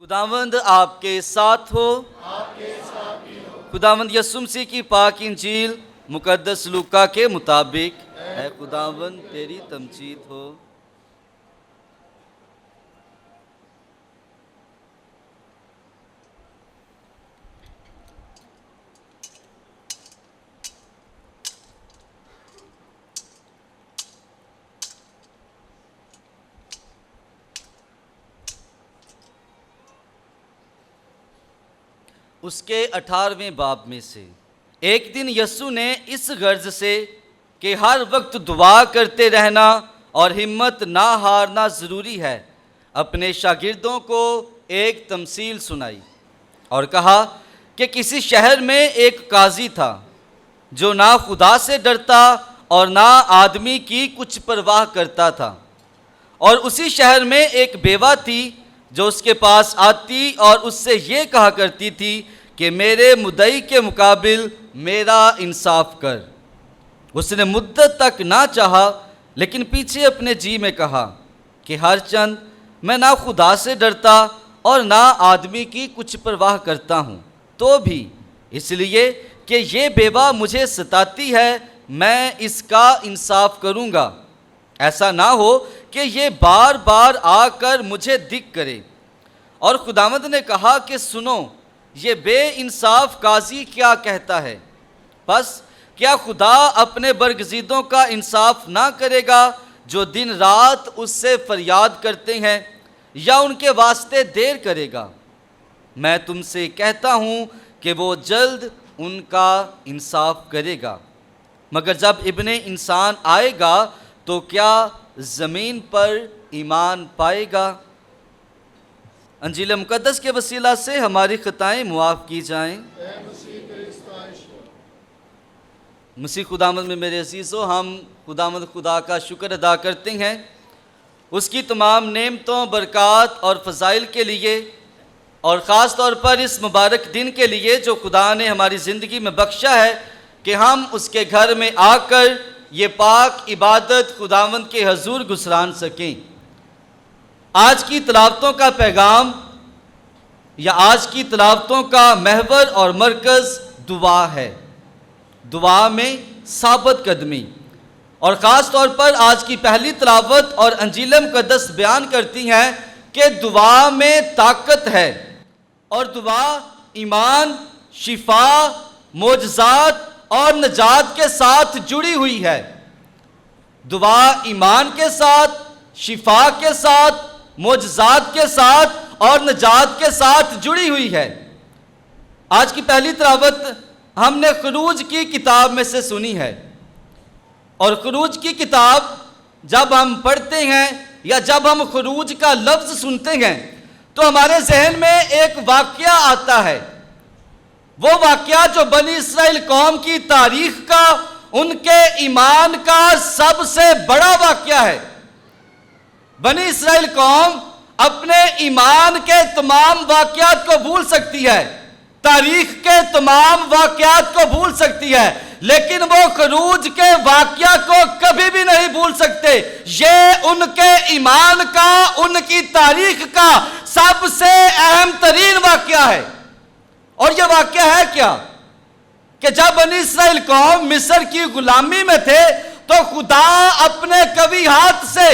خداوند آپ کے ساتھ ہو۔ خداوند یسوع مسیح کی پاک انجیل مقدس لوکا کے مطابق اے خداوند تیری تمجید ہو۔ اس کے 18ویں باب میں سے ایک دن یسوع نے اس غرض سے کہ ہر وقت دعا کرتے رہنا اور ہمت نہ ہارنا ضروری ہے، اپنے شاگردوں کو ایک تمثیل سنائی اور کہا کہ کسی شہر میں ایک قاضی تھا جو نہ خدا سے ڈرتا اور نہ آدمی کی کچھ پرواہ کرتا تھا، اور اسی شہر میں ایک بیوہ تھی جو اس کے پاس آتی اور اس سے یہ کہا کرتی تھی کہ میرے مدعی کے مقابل میرا انصاف کر۔ اس نے مدت تک نہ چاہا، لیکن پیچھے اپنے جی میں کہا کہ ہر چند میں نہ خدا سے ڈرتا اور نہ آدمی کی کچھ پرواہ کرتا ہوں، تو بھی اس لیے کہ یہ بیوہ مجھے ستاتی ہے میں اس کا انصاف کروں گا، ایسا نہ ہو کہ یہ بار بار آ کر مجھے دکھ کرے۔ اور خداوند نے کہا کہ سنو، یہ بے انصاف قاضی کیا کہتا ہے، پس کیا خدا اپنے برگزیدوں کا انصاف نہ کرے گا جو دن رات اس سے فریاد کرتے ہیں، یا ان کے واسطے دیر کرے گا؟ میں تم سے کہتا ہوں کہ وہ جلد ان کا انصاف کرے گا۔ مگر جب ابن انسان آئے گا تو کیا زمین پر ایمان پائے گا؟ انجیل مقدس کے وسیلہ سے ہماری خطائیں معاف کی جائیں۔ مسیح خداوند میں میرے عزیزو، ہم خداوند خدا کا شکر ادا کرتے ہیں اس کی تمام نعمتوں، برکات اور فضائل کے لیے، اور خاص طور پر اس مبارک دن کے لیے جو خدا نے ہماری زندگی میں بخشا ہے کہ ہم اس کے گھر میں آ کر یہ پاک عبادت خداوند کے حضور گزران سکیں۔ آج کی تلاوتوں کا پیغام یا آج کی تلاوتوں کا محور اور مرکز دعا ہے، دعا میں ثابت قدمی، اور خاص طور پر آج کی پہلی تلاوت اور انجیل مقدس بیان کرتی ہیں کہ دعا میں طاقت ہے، اور دعا ایمان، شفا، معجزات اور نجات کے ساتھ جڑی ہوئی ہے۔ دعا ایمان کے ساتھ، شفا کے ساتھ، معجزات کے ساتھ اور نجات کے ساتھ جڑی ہوئی ہے۔ آج کی پہلی تلاوت ہم نے خروج کی کتاب میں سے سنی ہے، اور خروج کی کتاب جب ہم پڑھتے ہیں یا جب ہم خروج کا لفظ سنتے ہیں تو ہمارے ذہن میں ایک واقعہ آتا ہے، وہ واقعہ جو بنی اسرائیل قوم کی تاریخ کا، ان کے ایمان کا سب سے بڑا واقعہ ہے۔ بنی اسرائیل قوم اپنے ایمان کے تمام واقعات کو بھول سکتی ہے، تاریخ کے تمام واقعات کو بھول سکتی ہے، لیکن وہ خروج کے واقعہ کو کبھی بھی نہیں بھول سکتے۔ یہ ان کے ایمان کا، ان کی تاریخ کا سب سے اہم ترین واقعہ ہے۔ اور یہ واقعہ ہے کیا کہ جب بنی اسرائیل قوم مصر کی غلامی میں تھے تو خدا اپنے قوی ہاتھ سے،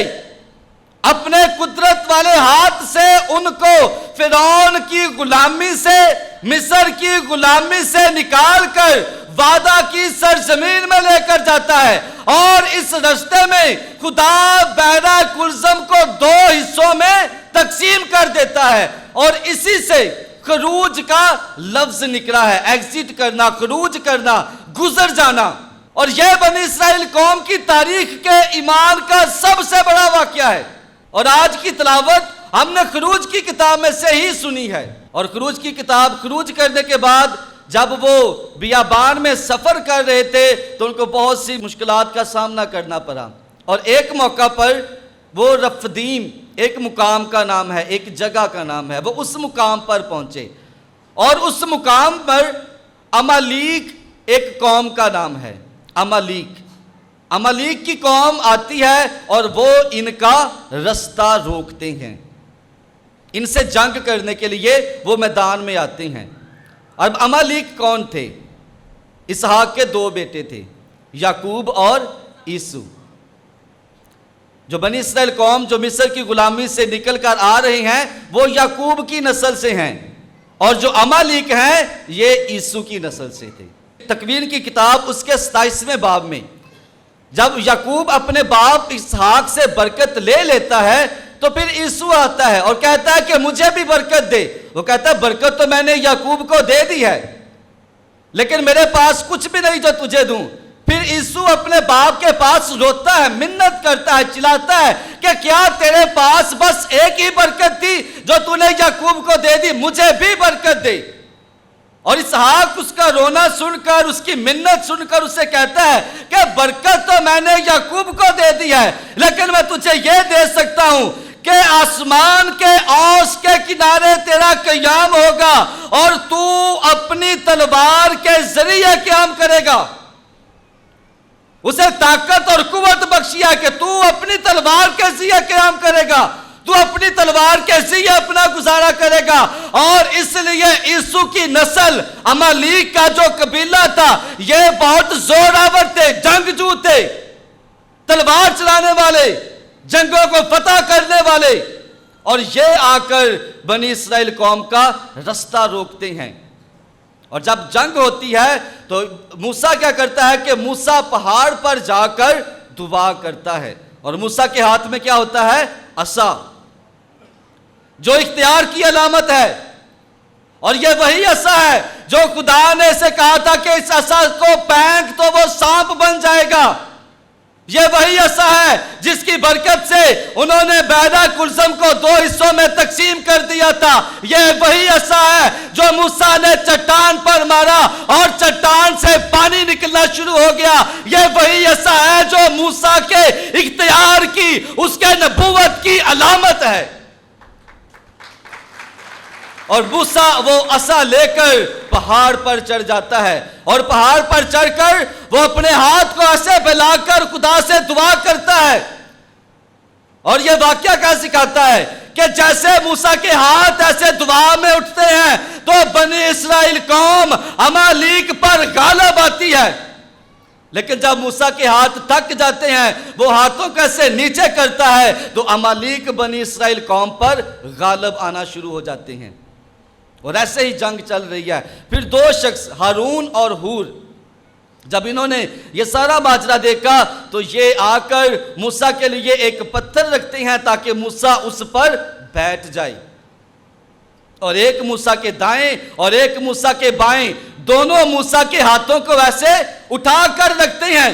اپنے قدرت والے ہاتھ سے ان کو فرعون کی غلامی سے، مصر کی غلامی سے نکال کر وعدہ کی سرزمین میں لے کر جاتا ہے، اور اس راستے میں خدا بحیرہ کلثم کو 2 حصوں میں تقسیم کر دیتا ہے، اور اسی سے خروج کا لفظ نکلا ہے، ایگزٹ کرنا، خروج کرنا، گزر جانا۔ اور یہ بنی اسرائیل قوم کی تاریخ کے ایمان کا سب سے بڑا واقعہ ہے۔ اور آج کی تلاوت ہم نے خروج کی کتاب میں سے ہی سنی ہے، اور خروج کی کتاب خروج کرنے کے بعد جب وہ بیابان میں سفر کر رہے تھے تو ان کو بہت سی مشکلات کا سامنا کرنا پڑا، اور ایک موقع پر وہ رفدیم، ایک مقام کا نام ہے، ایک جگہ کا نام ہے، وہ اس مقام پر پہنچے، اور اس مقام پر عمالیق ایک قوم کا نام ہے۔ عمالیق کی قوم آتی ہے اور وہ ان کا رستہ روکتے ہیں، ان سے جنگ کرنے کے لیے وہ میدان میں آتے ہیں۔ اب امالیک کون تھے؟ اسحاق کے 2 بیٹے تھے، یعقوب اور عیسو۔ جو بنی اسرائیل قوم جو مصر کی غلامی سے نکل کر آ رہے ہیں وہ یعقوب کی نسل سے ہیں، اور جو امالیک ہیں یہ عیسو کی نسل سے تھے۔ تکوین کی کتاب اس کے 27ویں باب میں جب یعقوب اپنے باپ اسحاق سے برکت لے لیتا ہے تو پھر عیسو آتا ہے اور کہتا ہے کہ مجھے بھی برکت دے۔ وہ کہتا ہے برکت تو میں نے یعقوب کو دے دی ہے، لیکن میرے پاس کچھ بھی نہیں جو تجھے دوں۔ پھر عیسو اپنے باپ کے پاس روتا ہے، منت کرتا ہے، چلاتا ہے کہ کیا تیرے پاس بس ایک ہی برکت تھی جو تو نے یعقوب کو دے دی، مجھے بھی برکت دے۔ اور اسحاق اس کا رونا سن کر، اس کی منت سن کر اسے کہتا ہے کہ برکت تو میں نے یعقوب کو دے دی ہے، لیکن میں تجھے یہ دے سکتا ہوں کہ آسمان کے اوس کے کنارے تیرا قیام ہوگا اور تو اپنی تلوار کے ذریعے قیام کرے گا۔ اسے طاقت اور قوت بخشی ہے کہ تو اپنی تلوار کے ذریعے قیام کرے گا، تو اپنی تلوار کے ذریعے اپنا گزارا کرے گا۔ اور اس لیے عیسو کی نسل، امالیک کا جو قبیلہ تھا، یہ بہت زوراور تھے، جنگجو تھے، تلوار چلانے والے، جنگوں کو فتح کرنے والے، اور یہ آ کر بنی اسرائیل قوم کا رستہ روکتے ہیں۔ اور جب جنگ ہوتی ہے تو موسیٰ کیا کرتا ہے کہ موسیٰ پہاڑ پر جا کر دعا کرتا ہے، اور موسیٰ کے ہاتھ میں کیا ہوتا ہے؟ عصا، جو اختیار کی علامت ہے۔ اور یہ وہی عصا ہے جو خدا نے اسے کہا تھا کہ اس عصا کو پھینک تو وہ سانپ بن جائے گا۔ یہ وہی عصا ہے جس کی برکت سے انہوں نے بیضا کلثم کو 2 حصوں میں تقسیم کر دیا تھا۔ یہ وہی عصا ہے جو موسیٰ نے چٹان پر مارا اور چٹان سے پانی نکلنا شروع ہو گیا۔ یہ وہی عصا ہے جو موسیٰ کے اختیار کی، اس کے نبوت کی علامت ہے۔ اور موسیٰ وہ عصا لے کر پہاڑ پر چڑھ جاتا ہے، اور پہاڑ پر چڑھ کر وہ اپنے ہاتھ کو ایسے پھیلا کر خدا سے دعا کرتا ہے۔ اور یہ واقعہ کیا سکھاتا ہے کہ جیسے موسیٰ کے ہاتھ ایسے دعا میں اٹھتے ہیں تو بنی اسرائیل قوم امالیک پر غالب آتی ہے۔ لیکن جب موسیٰ کے ہاتھ تھک جاتے ہیں، وہ ہاتھوں کو ایسے نیچے کرتا ہے تو امالیک بنی اسرائیل قوم پر غالب آنا شروع ہو جاتے ہیں۔ اور ایسے ہی جنگ چل رہی ہے۔ پھر 2 شخص ہارون اور ہور، جب انہوں نے یہ سارا ماجرا دیکھا تو یہ آ کر موسیٰ کے لیے ایک پتھر رکھتے ہیں تاکہ موسیٰ اس پر بیٹھ جائے، اور ایک موسیٰ کے دائیں اور ایک موسیٰ کے بائیں، دونوں موسیٰ کے ہاتھوں کو ویسے اٹھا کر رکھتے ہیں،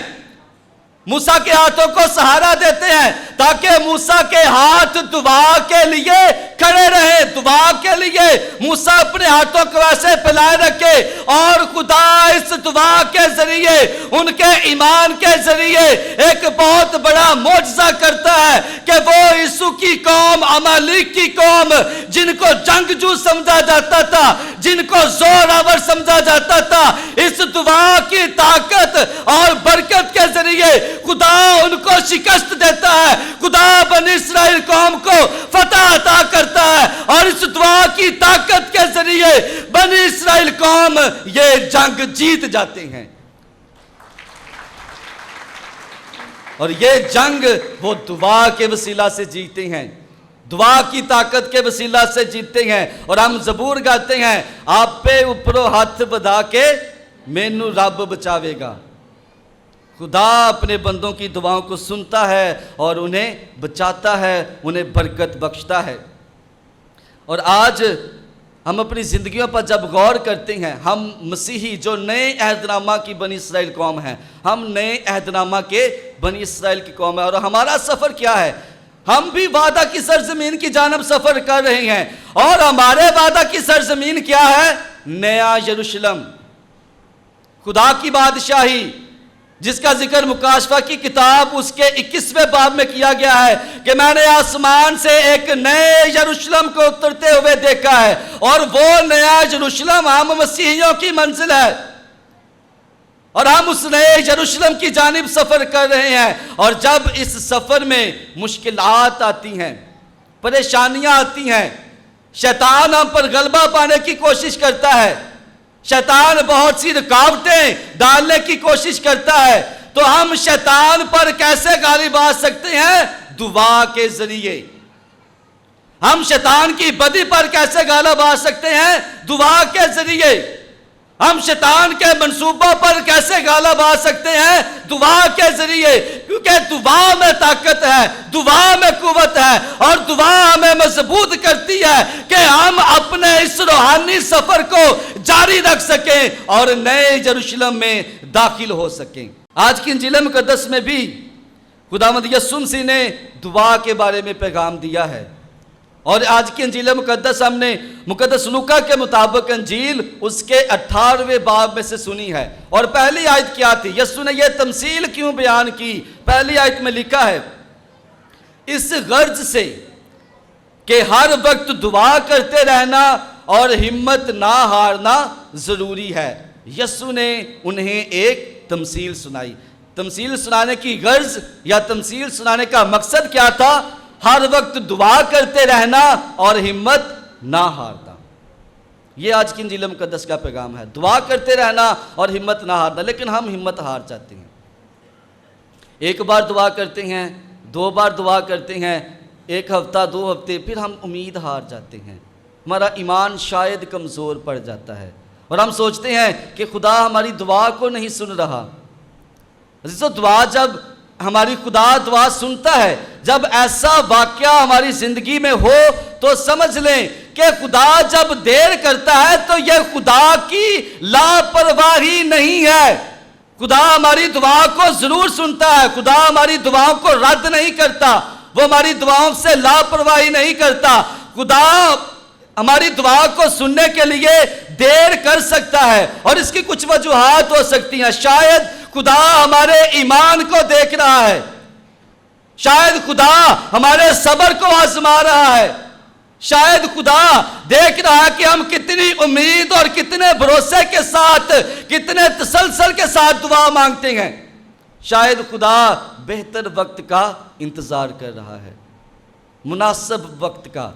موسیٰ کے ہاتھوں کو سہارا دیتے ہیں تاکہ موسیٰ کے ہاتھ دعا کے لیے کھڑے رہے۔ دعا کے لیے موسیٰ اپنے ہاتھوں کو ایسے پھیلائے رکھے، اور خدا اس دعا کے ذریعے، ان کے ایمان کے ذریعے ایک بہت بڑا معجزہ کرتا ہے کہ وہ عیسو کی قوم، امالیک کی قوم، جن کو جنگجو سمجھا جاتا تھا، جن کو زور آور سمجھا جاتا تھا، اس دعا کی طاقت اور برکت کے ذریعے خدا ان کو شکست دیتا ہے۔ خدا بنی اسرائیل قوم کو فتح عطا کرتا ہے، اور اس دعا کی طاقت کے ذریعے بنی اسرائیل قوم یہ جنگ جیت جاتے ہیں۔ اور یہ جنگ وہ دعا کے وسیلہ سے جیتے ہیں، دعا کی طاقت کے وسیلہ سے جیتے ہیں۔ اور ہم زبور گاتے ہیں، آپ پہ اوپروں ہاتھ بڑھا کے مینوں رب بچاوے گا۔ خدا اپنے بندوں کی دعاؤں کو سنتا ہے اور انہیں بچاتا ہے، انہیں برکت بخشتا ہے۔ اور آج ہم اپنی زندگیوں پر جب غور کرتے ہیں، ہم مسیحی جو نئے عہد نامہ کی بنی اسرائیل قوم ہیں، ہم نئے عہد نامہ کے بنی اسرائیل کی قوم ہے، اور ہمارا سفر کیا ہے؟ ہم بھی وعدہ کی سرزمین کی جانب سفر کر رہے ہیں، اور ہمارے وعدہ کی سرزمین کیا ہے؟ نیا یروشلم، خدا کی بادشاہی، جس کا ذکر مکاشفہ کی کتاب اس کے 21ویں باب میں کیا گیا ہے کہ میں نے آسمان سے ایک نئے یروشلم کو اترتے ہوئے دیکھا ہے، اور وہ نیا یروشلم ہم مسیحیوں کی منزل ہے، اور ہم اس نئے یروشلم کی جانب سفر کر رہے ہیں۔ اور جب اس سفر میں مشکلات آتی ہیں، پریشانیاں آتی ہیں، شیطان ہم پر غلبہ پانے کی کوشش کرتا ہے، شیطان بہت سی رکاوٹیں ڈالنے کی کوشش کرتا ہے، تو ہم شیطان پر کیسے غالب آ سکتے ہیں؟ دعا کے ذریعے۔ ہم شیطان کی بدی پر کیسے غالب آ سکتے ہیں؟ دعا کے ذریعے۔ ہم شیطان کے منصوبوں پر کیسے غالب آ سکتے ہیں؟ دعا کے ذریعے، کیونکہ دعا میں طاقت ہے، دعا میں قوت ہے، اور دعا ہمیں مضبوط کرتی ہے کہ ہم اپنے اس روحانی سفر کو جاری رکھ سکیں اور نئے یروشلم میں داخل ہو سکیں۔ آج کی انجیل مقدس میں بھی خداوند یسوع مسیح نے دعا کے بارے میں پیغام دیا ہے، اور آج کی انجیل مقدس ہم نے مقدس لوکا کے مطابق انجیل اس کے 18ویں باب میں سے سنی ہے، اور پہلی آیت کیا تھی؟ یسوع نے یہ تمثیل کیوں بیان کی؟ پہلی آیت میں لکھا ہے، اس غرض سے کہ ہر وقت دعا کرتے رہنا اور ہمت نہ ہارنا ضروری ہے۔ یسوع نے انہیں ایک تمثیل سنائی۔ تمثیل سنانے کی غرض یا تمثیل سنانے کا مقصد کیا تھا؟ ہر وقت دعا کرتے رہنا اور ہمت نہ ہارنا۔ یہ آج کی انجیل مقدس کا پیغام ہے، دعا کرتے رہنا اور ہمت نہ ہارنا۔ لیکن ہم ہمت ہار جاتے ہیں، ایک بار دعا کرتے ہیں، 2 بار دعا کرتے ہیں، 1 ہفتہ 2 ہفتے، پھر ہم امید ہار جاتے ہیں، ہمارا ایمان شاید کمزور پڑ جاتا ہے، اور ہم سوچتے ہیں کہ خدا ہماری دعا کو نہیں سن رہا۔ عزیزو، دعا جب ہماری خدا دعا سنتا ہے، جب ایسا واقعہ ہماری زندگی میں ہو تو سمجھ لیں کہ خدا جب دیر کرتا ہے تو یہ خدا کی لاپرواہی نہیں ہے۔ خدا ہماری دعا کو ضرور سنتا ہے، خدا ہماری دعاؤں کو رد نہیں کرتا، وہ ہماری دعاؤں سے لاپرواہی نہیں کرتا۔ خدا ہماری دعا کو سننے کے لیے دیر کر سکتا ہے، اور اس کی کچھ وجوہات ہو سکتی ہیں۔ شاید خدا ہمارے ایمان کو دیکھ رہا ہے، شاید خدا ہمارے صبر کو آزما رہا ہے، شاید خدا دیکھ رہا ہے کہ ہم کتنی امید اور کتنے بھروسے کے ساتھ، کتنے تسلسل کے ساتھ دعا مانگتے ہیں۔ شاید خدا بہتر وقت کا انتظار کر رہا ہے، مناسب وقت کا،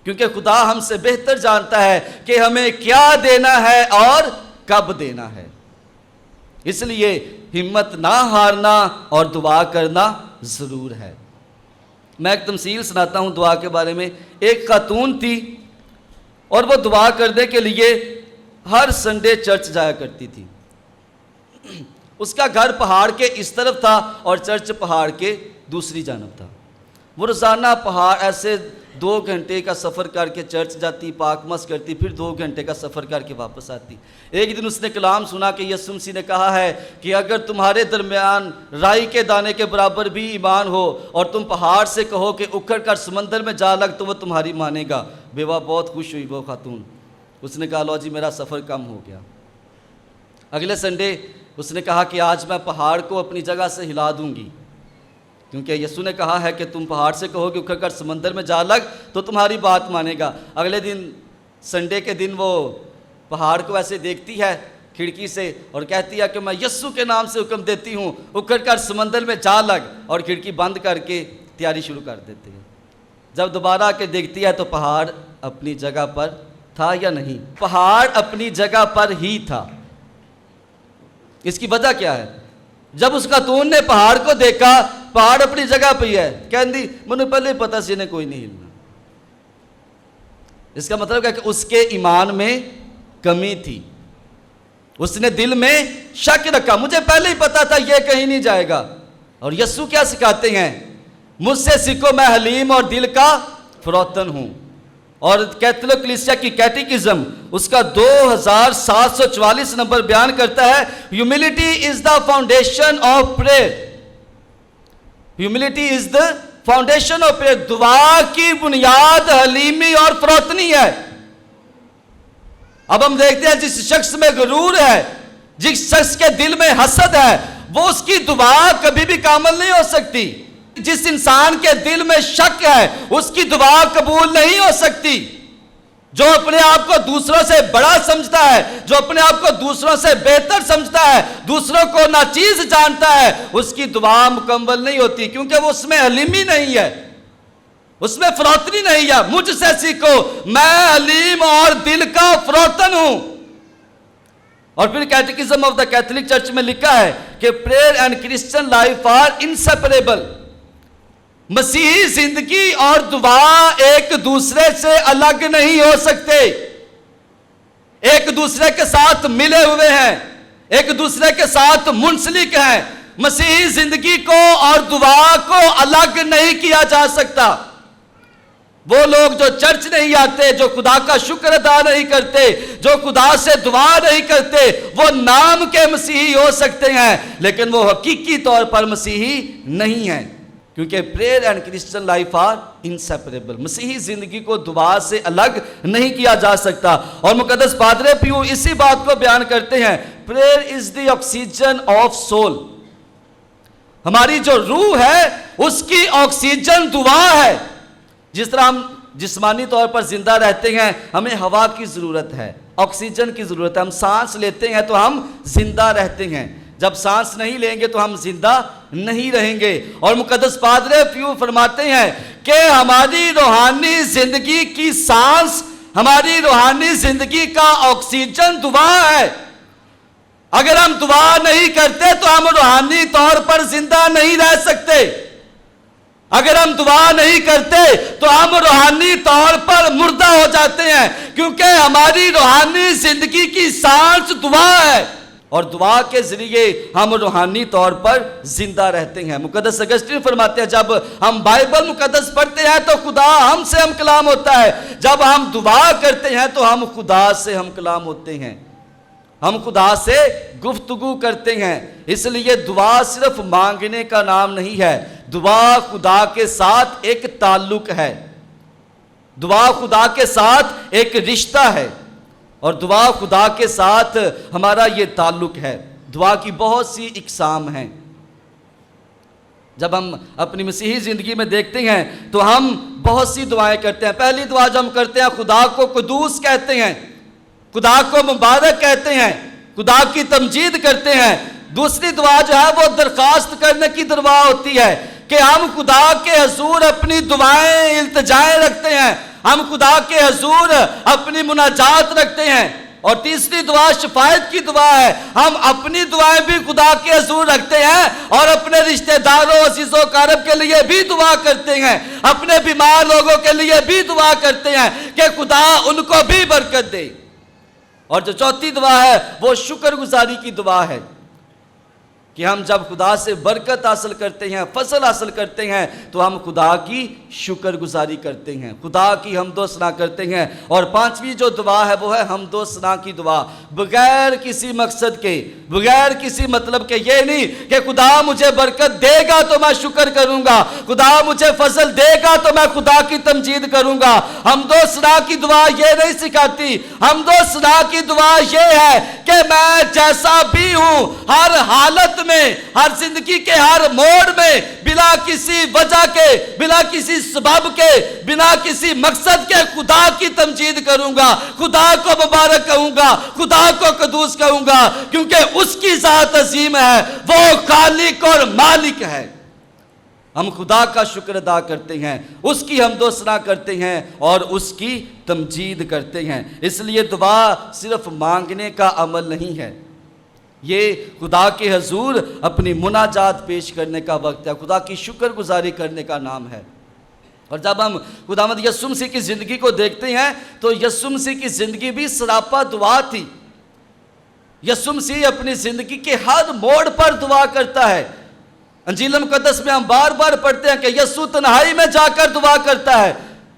کیونکہ خدا ہم سے بہتر جانتا ہے کہ ہمیں کیا دینا ہے اور کب دینا ہے۔ اس لیے ہمت نہ ہارنا اور دعا کرنا ضرور ہے۔ میں ایک تمثیل سناتا ہوں دعا کے بارے میں۔ ایک خاتون تھی، اور وہ دعا کرنے کے لیے ہر سنڈے چرچ جایا کرتی تھی۔ اس کا گھر پہاڑ کے اس طرف تھا اور چرچ پہاڑ کے دوسری جانب تھا۔ وہ روزانہ پہاڑ ایسے 2 گھنٹے کا سفر کر کے چرچ جاتی، پاک مس کرتی، پھر 2 گھنٹے کا سفر کر کے واپس آتی۔ ایک دن اس نے کلام سنا کہ یسوع مسیح نے کہا ہے کہ اگر تمہارے درمیان رائی کے دانے کے برابر بھی ایمان ہو اور تم پہاڑ سے کہو کہ اکھڑ کر سمندر میں جا لگ، تو وہ تمہاری مانے گا۔ بیوہ بہت خوش ہوئی، وہ خاتون، اس نے کہا لو جی میرا سفر کم ہو گیا۔ اگلے سنڈے اس نے کہا کہ آج میں پہاڑ کو اپنی جگہ سے ہلا دوں گی، کیونکہ یسوع نے کہا ہے کہ تم پہاڑ سے کہو کہ اکھڑ کر سمندر میں جا لگ تو تمہاری بات مانے گا۔ اگلے دن سنڈے کے دن وہ پہاڑ کو ایسے دیکھتی ہے کھڑکی سے اور کہتی ہے کہ میں یسوع کے نام سے حکم دیتی ہوں، اکھڑ کر سمندر میں جا لگ، اور کھڑکی بند کر کے تیاری شروع کر دیتے ہیں۔ جب دوبارہ آ کے دیکھتی ہے تو پہاڑ اپنی جگہ پر تھا یا نہیں؟ پہاڑ اپنی جگہ پر ہی تھا۔ اس کی وجہ کیا ہے؟ جب اس خاتون نے پہاڑ کو دیکھا، پہاڑ اپنی جگہ پہ ہی ہے، کہندی مجھے پہلے ہی پتا سی انہیں کوئی نہیں ہلنا۔ اس کا مطلب ہے کہ اس کے ایمان میں کمی تھی، اس نے دل میں شک رکھا، مجھے پہلے ہی پتا تھا یہ کہیں نہیں جائے گا۔ اور یسوع کیا سکھاتے ہیں؟ مجھ سے سیکھو، میں حلیم اور دل کا فروتن ہوں۔ اور کیتھولک کلیسیا کی کیٹیکزم اس کا 2744 نمبر بیان کرتا ہے، humility is the foundation of prayer. Humility is the foundation of prayer. دعا کی بنیاد حلیمی اور فروتنی ہے۔ اب ہم دیکھتے ہیں جس شخص میں غرور ہے، جس شخص کے دل میں حسد ہے، وہ اس کی دعا کبھی بھی کامل نہیں ہو سکتی۔ جس انسان کے دل میں شک ہے، اس کی دعا قبول نہیں ہو سکتی۔ جو اپنے آپ کو دوسروں سے بڑا سمجھتا ہے، جو اپنے آپ کو دوسروں سے بہتر سمجھتا ہے، دوسروں کو ناچیز جانتا ہے، اس کی دعا مکمل نہیں ہوتی، کیونکہ وہ اس میں حلیمی نہیں ہے۔ اس میں فروتنی نہیں ہے. مجھ سے سیکھو، میں حلیم اور دل کا فروتن ہوں. اور پھر catechism of the Catholic Church میں لکھا ہے کہ prayer and Christian life are inseparable. مسیحی زندگی اور دعا ایک دوسرے سے الگ نہیں ہو سکتے، ایک دوسرے کے ساتھ ملے ہوئے ہیں، ایک دوسرے کے ساتھ منسلک ہیں. مسیحی زندگی کو اور دعا کو الگ نہیں کیا جا سکتا. وہ لوگ جو چرچ نہیں آتے، جو خدا کا شکر ادا نہیں کرتے، جو خدا سے دعا نہیں کرتے، وہ نام کے مسیحی ہو سکتے ہیں لیکن وہ حقیقی طور پر مسیحی نہیں ہیں، کیونکہ prayer and Christian life are inseparable. مسیحی زندگی کو دعا سے الگ نہیں کیا جا سکتا. اور مقدس پادرے پیو اسی بات کو بیان کرتے ہیں، prayer is the oxygen of civil. ہماری جو روح ہے اس کی آکسیجن دعا ہے. جس طرح ہم جسمانی طور پر زندہ رہتے ہیں، ہمیں ہوا کی ضرورت ہے، آکسیجن کی ضرورت ہے. ہم سانس لیتے ہیں تو ہم زندہ رہتے ہیں، جب سانس نہیں لیں گے تو ہم زندہ نہیں رہیں گے. اور مقدس پادرے پیو فرماتے ہیں کہ ہماری روحانی زندگی کی سانس، ہماری روحانی زندگی کا آکسیجن دعا ہے. اگر ہم دعا نہیں کرتے تو ہم روحانی طور پر زندہ نہیں رہ سکتے. اگر ہم دعا نہیں کرتے تو ہم روحانی طور پر مردہ ہو جاتے ہیں، کیونکہ ہماری روحانی زندگی کی سانس دعا ہے اور دعا کے ذریعے ہم روحانی طور پر زندہ رہتے ہیں. مقدس اگسٹین فرماتے ہیں جب ہم بائبل مقدس پڑھتے ہیں تو خدا ہم سے ہم کلام ہوتا ہے، جب ہم دعا کرتے ہیں تو ہم خدا سے ہم کلام ہوتے ہیں، ہم خدا سے گفتگو کرتے ہیں. اس لیے دعا صرف مانگنے کا نام نہیں ہے، دعا خدا کے ساتھ ایک تعلق ہے، دعا خدا کے ساتھ ایک رشتہ ہے اور دعا خدا کے ساتھ ہمارا یہ تعلق ہے. دعا کی بہت سی اقسام ہیں. جب ہم اپنی مسیحی زندگی میں دیکھتے ہیں تو ہم بہت سی دعائیں کرتے ہیں. پہلی دعا جو ہم کرتے ہیں، خدا کو قدوس کہتے ہیں، خدا کو مبارک کہتے ہیں، خدا کی تمجید کرتے ہیں. دوسری دعا جو ہے وہ درخواست کرنے کی دعا ہوتی ہے کہ ہم خدا کے حضور اپنی دعائیں التجائیں رکھتے ہیں، ہم خدا کے حضور اپنی مناجات رکھتے ہیں. اور تیسری دعا شفاعت کی دعا ہے، ہم اپنی دعائیں بھی خدا کے حضور رکھتے ہیں اور اپنے رشتہ داروں، عزیز و اقارب کے لیے بھی دعا کرتے ہیں، اپنے بیمار لوگوں کے لیے بھی دعا کرتے ہیں کہ خدا ان کو بھی برکت دے. اور جو چوتھی دعا ہے وہ شکر گزاری کی دعا ہے کہ ہم جب خدا سے برکت حاصل کرتے ہیں، فضل حاصل کرتے ہیں تو ہم خدا کی شکر گزاری کرتے ہیں، خدا کی حمد و ثنا کرتے ہیں. اور پانچویں جو دعا ہے وہ ہے حمد و ثنا کی دعا، بغیر کسی مقصد کے، بغیر کسی مطلب کے. یہ نہیں کہ خدا مجھے برکت دے گا تو میں شکر کروں گا، خدا مجھے فضل دے گا تو میں خدا کی تمجید کروں گا. حمد و ثنا کی دعا یہ نہیں سکھاتی. حمد و ثنا کی دعا یہ ہے کہ میں جیسا بھی ہوں، ہر حالت میں، ہر زندگی کے ہر موڑ میں، بلا کسی وجہ کے، بلا کسی سبب کے، بنا کسی مقصد کے خدا کی تمجید کروں گا، خدا کو مبارک کہوں گا، خدا کو قدوس کہوں گا، کیونکہ اس کی ذات عظیم ہے، وہ خالق اور مالک ہے. ہم خدا کا شکر ادا کرتے ہیں، اس کی حمد و ثنا کرتے ہیں اور اس کی تمجید کرتے ہیں. اس لیے دعا صرف مانگنے کا عمل نہیں ہے، یہ خدا کے حضور اپنی مناجات پیش کرنے کا وقت ہے، خدا کی شکر گزاری کرنے کا نام ہے. اور جب ہم خداوند یسوع مسیح کی زندگی کو دیکھتے ہیں تو یسوع مسیح کی زندگی بھی سراپا دعا تھی. یسوع مسیح اپنی زندگی کے ہر موڑ پر دعا کرتا ہے. انجیل مقدس میں ہم بار بار پڑھتے ہیں کہ یسوع تنہائی میں جا کر دعا کرتا ہے،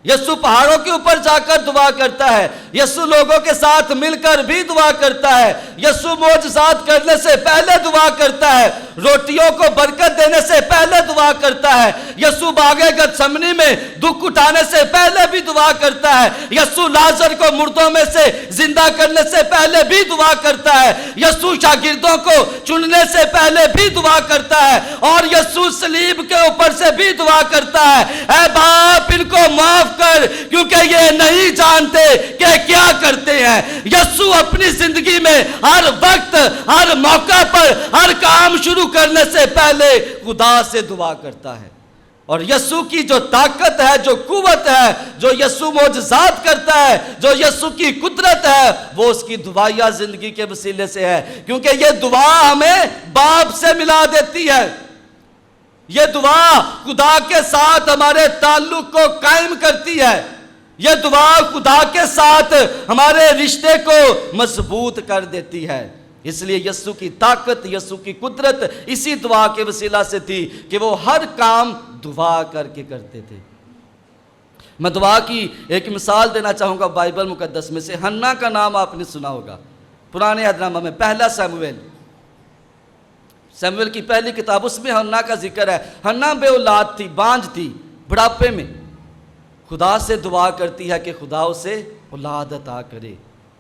یسوع پہاڑوں کے اوپر جا کر دعا کرتا ہے، یسوع لوگوں کے ساتھ مل کر بھی دعا کرتا ہے، یسوع معجزات کرنے سے پہلے دعا کرتا ہے، روٹیوں کو برکت دینے سے پہلے دعا کرتا ہے، یسوع باغ گتسمنی میں دکھ اٹھانے سے پہلے بھی دعا کرتا ہے، یسوع لازر کو مردوں میں سے زندہ کرنے سے پہلے بھی دعا کرتا ہے، یسوع شاگردوں کو چننے سے پہلے بھی دعا کرتا ہے، اور یسوع صلیب کے اوپر سے بھی دعا کرتا ہے، اے باپ ان کو معاف کر کیونکہ یہ نہیں جانتے کہ کیا کرتے ہیں. یسوع اپنی زندگی میں ہر وقت، ہر موقع پر، ہر کام شروع کرنے سے پہلے خدا سے دعا کرتا ہے. اور یسوع کی جو طاقت ہے، جو قوت ہے، جو یسوع معجزات کرتا ہے، جو یسوع کی قدرت ہے، وہ اس کی دعائیہ زندگی کے وسیلے سے ہے، کیونکہ یہ دعا ہمیں باپ سے ملا دیتی ہے۔ یہ دعا خدا کے ساتھ ہمارے تعلق کو قائم کرتی ہے۔ یہ دعا خدا کے ساتھ ہمارے رشتے کو مضبوط کر دیتی ہے۔ اس لیے یسوع کی طاقت، یسوع کی قدرت اسی دعا کے وسیلہ سے تھی کہ وہ ہر کام دعا کر کے کرتے تھے۔ میں دعا کی ایک مثال دینا چاہوں گا بائبل مقدس میں سے۔ ہنّا کا نام آپ نے سنا ہوگا، پرانے عہد نامہ میں پہلا سیمویل کی پہلی کتاب، اس میں ہنّا کا ذکر ہے۔ ہنّا بے اولاد تھی، بانجھ تھی، بڑھاپے میں خدا سے دعا کرتی ہے کہ خدا اسے اولاد عطا کرے۔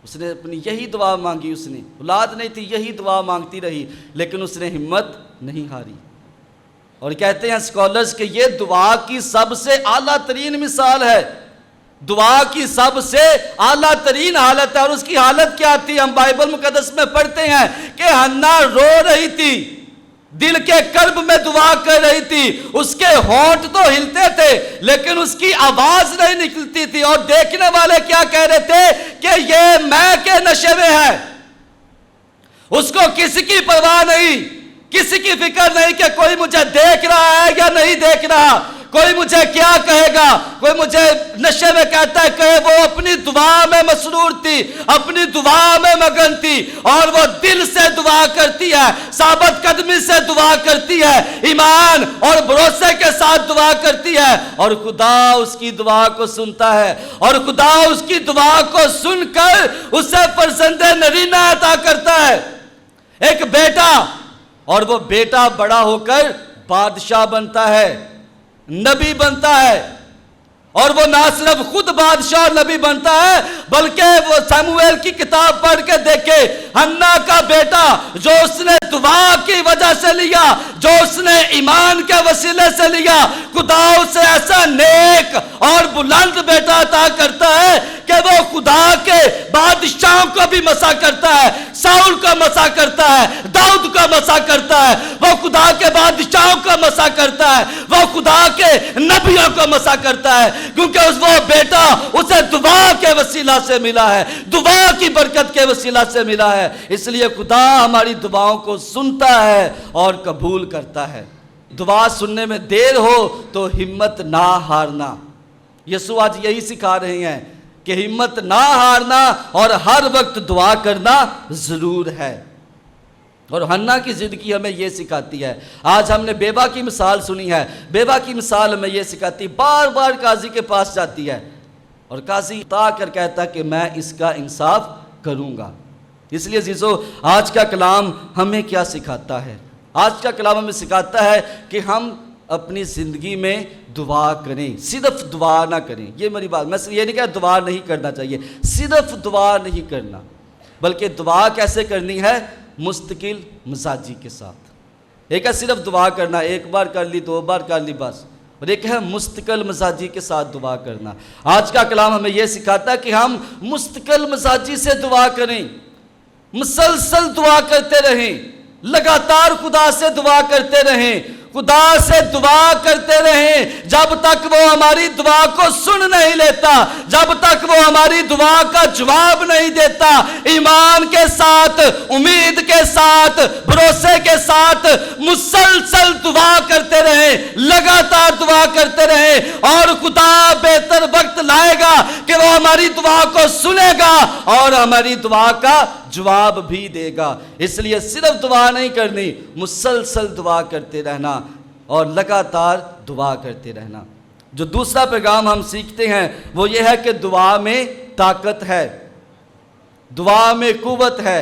اس نے اپنی یہی دعا مانگی، اس نے اولاد نہیں تھی، یہی دعا مانگتی رہی، لیکن اس نے ہمت نہیں ہاری۔ اور کہتے ہیں اسکالرز کہ یہ دعا کی سب سے اعلیٰ ترین مثال ہے، دعا کی سب سے اعلیٰ ترین حالت ہے۔ اور اس کی حالت کیا تھی؟ ہم بائبل مقدس میں پڑھتے ہیں کہ ہنّا رو رہی تھی، دل کے قلب میں دعا کر رہی تھی، اس کے ہونٹ تو ہلتے تھے لیکن اس کی آواز نہیں نکلتی تھی، اور دیکھنے والے کیا کہہ رہے تھے کہ یہ میں کے نشے میں ہے۔ اس کو کسی کی پرواہ نہیں، کسی کی فکر نہیں کہ کوئی مجھے دیکھ رہا ہے یا نہیں دیکھ رہا، کوئی مجھے کیا کہے گا، کوئی مجھے نشے میں کہتا ہے کہ وہ اپنی دعا میں مسرور تھی، اپنی دعا میں مگن تھی، اور وہ دل سے دعا کرتی ہے، ثابت قدمی سے دعا کرتی ہے، ایمان اور بھروسے کے ساتھ دعا کرتی ہے، اور خدا اس کی دعا کو سنتا ہے، اور خدا اس کی دعا کو سن کر اسے فرزند نرینہ عطا کرتا ہے، ایک بیٹا، اور وہ بیٹا بڑا ہو کر بادشاہ بنتا ہے، نبی بنتا ہے، اور وہ نہ صرف خود بادشاہ اور نبی بنتا ہے بلکہ وہ سیمویل کی کتاب پڑھ کے دیکھے، ہنّا کا بیٹا جو اس نے دعا کی وجہ سے لیا، جو اس نے ایمان کے وسیلے سے لیا، خدا اسے ایسا نیک اور بلند بیٹا عطا کرتا ہے کہ وہ خدا کے بادشاہوں کو بھی مسا کرتا ہے، ساؤل کو مسا کرتا ہے، داؤد کو مسا کرتا ہے، وہ خدا کے بادشاہوں کو مسا کرتا ہے، وہ خدا کے نبیوں کو مسا کرتا ہے، کیونکہ وہ بیٹا اسے دعا کے وسیلہ سے ملا ہے، دعا کی برکت کے وسیلہ سے ملا ہے۔ اس لیے خدا ہماری دعاؤں کو سنتا ہے اور قبول کرتا ہے۔ دعا سننے میں دیر ہو تو ہمت نہ ہارنا۔ یسوع آج یہی سکھا رہے ہیں کہ ہمت نہ ہارنا اور ہر وقت دعا کرنا ضرور ہے۔ اور ہنّا کی زندگی ہمیں یہ سکھاتی ہے۔ آج ہم نے بیوہ کی مثال سنی ہے، بیوہ کی مثال ہمیں یہ سکھاتی، بار بار قاضی کے پاس جاتی ہے، اور قاضی تا کر کہتا کہ میں اس کا انصاف کروں گا۔ اس لیے عزیزو، آج کا کلام ہمیں کیا سکھاتا ہے؟ آج کا کلام ہمیں سکھاتا ہے کہ ہم اپنی زندگی میں دعا کریں، صرف دعا نہ کریں۔ یہ میری بات، میں یہ نہیں کہا دعا نہیں کرنا چاہیے، صرف دعا نہیں کرنا، بلکہ دعا کیسے کرنی ہے؟ مستقل مزاجی کے ساتھ۔ ایک ہے صرف دعا کرنا، ایک بار کر لی، دو بار کر لی بس، اور ایک ہے مستقل مزاجی کے ساتھ دعا کرنا۔ آج کا کلام ہمیں یہ سکھاتا ہے کہ ہم مستقل مزاجی سے دعا کریں، مسلسل دعا کرتے رہیں، لگاتار خدا سے دعا کرتے رہیں، خدا سے دعا کرتے رہیں جب تک وہ ہماری دعا کو سن نہیں لیتا، جب تک وہ ہماری دعا کا جواب نہیں دیتا۔ ایمان کے ساتھ، امید کے ساتھ، بھروسے کے ساتھ مسلسل دعا کرتے رہیں، لگاتار دعا کرتے رہیں، اور خدا بہتر وقت لائے گا کہ وہ ہماری دعا کو سنے گا اور ہماری دعا کا جواب بھی دے گا۔ اس لیے صرف دعا نہیں کرنی، مسلسل دعا کرتے رہنا اور لگاتار دعا کرتے رہنا۔ جو دوسرا پیغام ہم سیکھتے ہیں وہ یہ ہے کہ دعا میں طاقت ہے، دعا میں قوت ہے۔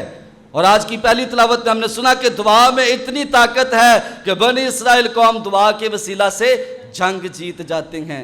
اور آج کی پہلی تلاوت میں ہم نے سنا کہ دعا میں اتنی طاقت ہے کہ بنی اسرائیل قوم دعا کے وسیلہ سے جنگ جیت جاتے ہیں۔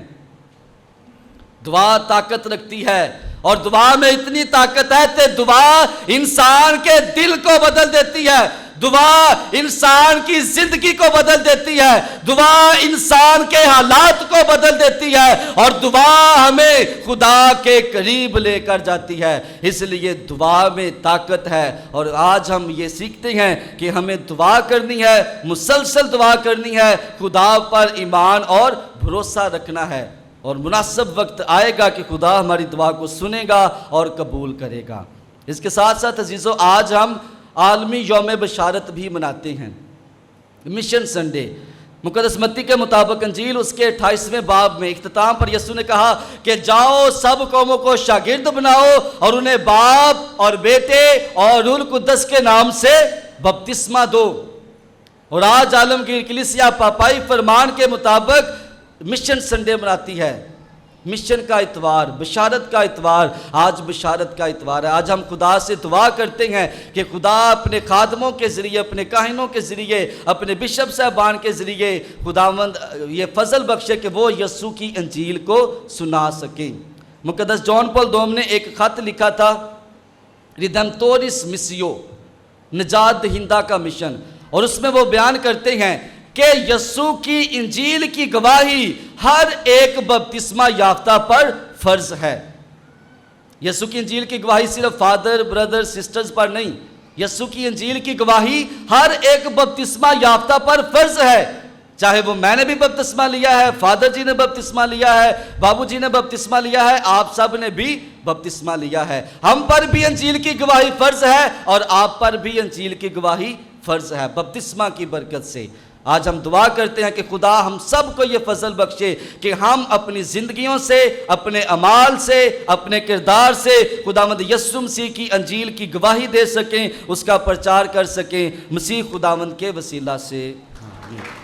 دعا طاقت رکھتی ہے، اور دعا میں اتنی طاقت ہے کہ دعا انسان کے دل کو بدل دیتی ہے، دعا انسان کی زندگی کو بدل دیتی ہے، دعا انسان کے حالات کو بدل دیتی ہے، اور دعا ہمیں خدا کے قریب لے کر جاتی ہے۔ اس لیے دعا میں طاقت ہے، اور آج ہم یہ سیکھتے ہیں کہ ہمیں دعا کرنی ہے، مسلسل دعا کرنی ہے، خدا پر ایمان اور بھروسہ رکھنا ہے، اور مناسب وقت آئے گا کہ خدا ہماری دعا کو سنے گا اور قبول کرے گا۔ اس کے ساتھ ساتھ عزیزو، آج ہم عالمی یوم بشارت بھی مناتے ہیں، مشن سنڈے۔ مقدس متی کے مطابق انجیل اس کے 28ویں باب میں اختتام پر یسوع نے کہا کہ جاؤ سب قوموں کو شاگرد بناؤ اور انہیں باپ اور بیٹے اور روح القدس کے نام سے بپتسمہ دو۔ اور آج عالمگیر کلیسیا پاپائی فرمان کے مطابق مشن سنڈے مناتی ہے، مشن کا اتوار، بشارت کا اتوار۔ آج بشارت کا اتوار ہے۔ آج ہم خدا سے دعا کرتے ہیں کہ خدا اپنے خادموں کے ذریعے، اپنے کاہنوں کے ذریعے، اپنے بشپ صاحبان کے ذریعے خداوند یہ فضل بخشے کہ وہ یسوع کی انجیل کو سنا سکیں۔ مقدس جان پال دوم نے ایک خط لکھا تھا، ریڈیمٹورس میسیو، نجات دہندہ کا مشن، اور اس میں وہ بیان کرتے ہیں کہ یسوع کی انجیل کی گواہی ہر ایک بپتسمہ یافتہ پر فرض ہے۔ یسوع کی انجیل کی گواہی صرف فادر، بردر، سسٹرز پر نہیں، یسوع کی انجیل کی گواہی ہر ایک بپتسمہ یافتہ پر فرض ہے۔ چاہے وہ میں نے بھی بپتسمہ لیا ہے، فادر جی نے بپتسمہ لیا ہے، بابو جی نے بپتسمہ لیا ہے، آپ سب نے بھی بپتسمہ لیا ہے۔ ہم پر بھی انجیل کی گواہی فرض ہے اور آپ پر بھی انجیل کی گواہی فرض ہے بپتسمہ کی برکت سے۔ آج ہم دعا کرتے ہیں کہ خدا ہم سب کو یہ فضل بخشے کہ ہم اپنی زندگیوں سے، اپنے اعمال سے، اپنے کردار سے خداوند یسوع مسیح کی انجیل کی گواہی دے سکیں، اس کا پرچار کر سکیں، مسیح خداوند کے وسیلہ سے۔ آمین۔